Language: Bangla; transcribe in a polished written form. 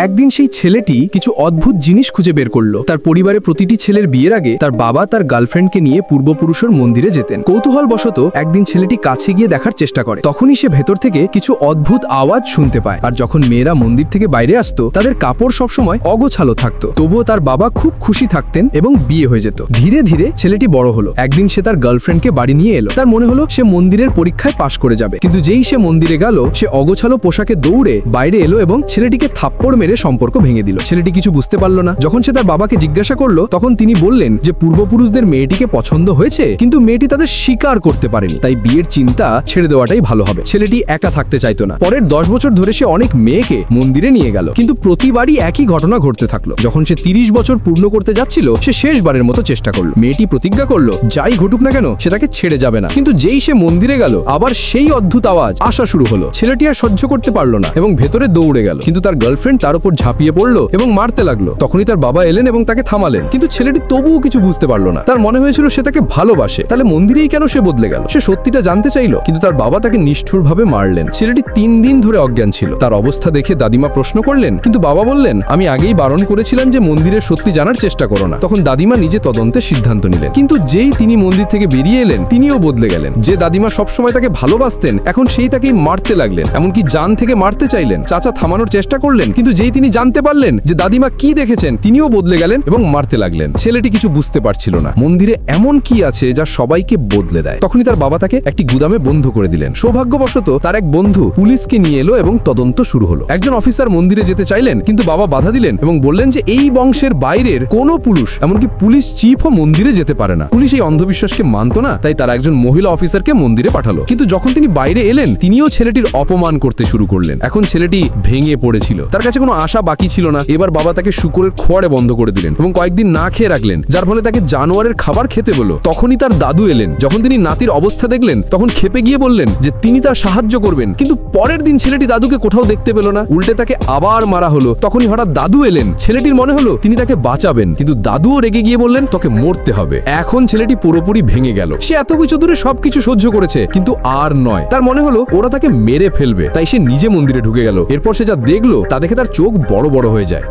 একদিন সেই ছেলেটি কিছু অদ্ভুত জিনিস খুঁজে বের করলো। তার পরিবারে প্রতিটি ছেলের বিয়ের আগে তার বাবা তার গার্লফ্রেন্ডকে নিয়ে পূর্বপুরুষের মন্দিরে যেতেন। কৌতূহলবশত একদিন ছেলেটি কাছে গিয়ে দেখার চেষ্টা করে। তখনই সে ভেতর থেকে কিছু অদ্ভুত আওয়াজ শুনতে পায়। আর যখন মেয়েরা মন্দির থেকে বাইরে আসতো তাদের কাপড় সবসময় অগোছালো থাকতো। তবুও তার বাবা খুব খুশি থাকতেন এবং বিয়ে হয়ে যেত। ধীরে ধীরে ছেলেটি বড় হলো। একদিন সে তার গার্লফ্রেন্ডকে বাড়ি নিয়ে এলো। তার মনে হলো সে মন্দিরের পরীক্ষায় পাশ করে যাবে, কিন্তু যেই সে মন্দিরে গেল সে অগোছালো পোশাকে দৌড়ে বাইরে এলো এবং ছেলেটিকে থাপ্পড় মেরে সম্পর্ক ভেঙে দিল। ছেলেটি কিছু বুঝতে পারলো না। যখন সে তার বাবাকে জিজ্ঞাসা করলো তখন তিনি বললেন যে পূর্বপুরুষদের মেয়েটিকে পছন্দ হয়েছে, কিন্তু মেয়েটি তাদের স্বীকার করতে পারেনি, তাই বিয়ের চিন্তা ছেড়ে দেওয়াটাই ভালো হবে। ছেলেটি একা থাকতে চাইতো না। পরের 10 বছর ধরে সে অনেক মেয়েকে মন্দিরে নিয়ে গেল, কিন্তু প্রতিবারই একই ঘটনা ঘটতে থাকলো। যখন সে 30 বছর পূর্ণ করতে যাচ্ছিল সে শেষবারের মতো চেষ্টা করলো। মেয়েটি প্রতিজ্ঞা করলো যাই ঘটুক না কেন সে তাকে ছেড়ে যাবে না, কিন্তু যেই সে মন্দিরে গেল আবার সেই অদ্ভুত আওয়াজ আসা শুরু হলো। ছেলেটি আর সহ্য করতে পারলো না এবং ভেতরে দৌড়ে গেল, কিন্তু তার গার্লফ্রেন্ড তার উপর ঝাঁপিয়ে পড়লো এবং মারতে লাগলো। তখনই তার বাবা এলেন এবং তাকে থামালেন, কিন্তু ছেলেটি তবুও কিছু বুঝতে পারলো না। তার মনে হয়েছিল সে তাকে ভালোবাসে, তাহলে মন্দিরেই কেন সে বদলে গেল? সে সত্যিটা জানতে চাইলো, কিন্তু তার বাবা তাকে নিষ্ঠুরভাবে মারলেন। ছেলেটি 3 দিন ধরে অজ্ঞান ছিল। তার অবস্থা দেখে দাদিমা প্রশ্ন করলেন, কিন্তু বাবা বললেন আমি আগেই বারণ করেছিলাম যে মন্দিরের সত্যি জানার চেষ্টা করো না। তখন দাদিমা নিজে তদন্তের সিদ্ধান্ত নিলেন, কিন্তু যেই তিনি মন্দির থেকে বেরিয়ে এলেন তিনিও বদলে গেলেন। যে দাদিমা সবসময় তাকে ভালোবাসতেন এখন সেই তাকেই মারতে লাগলেন, এমনকি জান থেকে মারতে চাইলেন। চাচা থামানোর চেষ্টা করলেন, কিন্তু যেই তিনি জানতে পারলেন যে দাদিমা কি দেখেছেন তিনিও বদলে গেলেন এবং মারতে লাগলেন। ছেলেটি কিছু বুঝতে পারছিল না মন্দিরে এমন কি আছে যা সবাইকে বদলে দেয়। তখনই তার বাবা তাকে একটি গুদামে বন্ধ করে দিলেন। সৌভাগ্যবশত তার এক বন্ধু পুলিশকে নিয়ে এলো এবং তদন্ত শুরু হলো। একজন অফিসার মন্দিরে যেতে চাইলেন, কিন্তু বাবা বাধা দিলেন এবং বললেন যে এই বংশের বাইরের কোনো পুরুষ, এমনকি পুলিশ চিফও মন্দিরে যেতে পারে না। পুলিশ এই অন্ধবিশ্বাসকে মানত না, তাই তারা একজন মহিলা অফিসারকে মন্দিরে পাঠালো। কিন্তু যখন তিনি বাইরে এলেন তিনিও ছেলেটির অপমান করতে শুরু করলেন। এখন ছেলেটি ভেঙে পড়েছিল, তার কাছে কোনো আশা বাকি ছিল না। এবার বাবা তাকে শুকরের খোয়ারে বন্ধ করে দিলেন এবং কয়েকদিন না খেয়ে রাখলেন, যার ফলে তাকে জানোয়ারের খাবার খেতে বলল। তখনই তার দাদু এলেন। যখন তিনি নাতির অবস্থা দেখলেন তখন ক্ষেপে গিয়ে বললেন যে তিনি তার সাহায্য করবেন, কিন্তু পরের দিন ছেলেটি দাদুকে কোথাও দেখতে পেল না, উল্টে তাকে আবার মারা হলো। তখনই হঠাৎ দাদু এলেন। ছেলেটির মনে হলো তিনি তাকে বাঁচাবেন, কিন্তু দাদুও রেগে গিয়ে বললেন তোকে মরতে হবে। এখন ছেলেটি পুরোপুরি ভেঙে গেল। সে এত কিছু দূরে সবকিছু সহ্য করেছে, কিন্তু আর নয়। তার মনে হলো ওরা তাকে মেরে ফেলবে, তাই সে নিজে মন্দিরে ঢুকে গেল। এরপর সে যা দেখলো তা দেখে তার চোখ বড় বড় হয়ে যায়।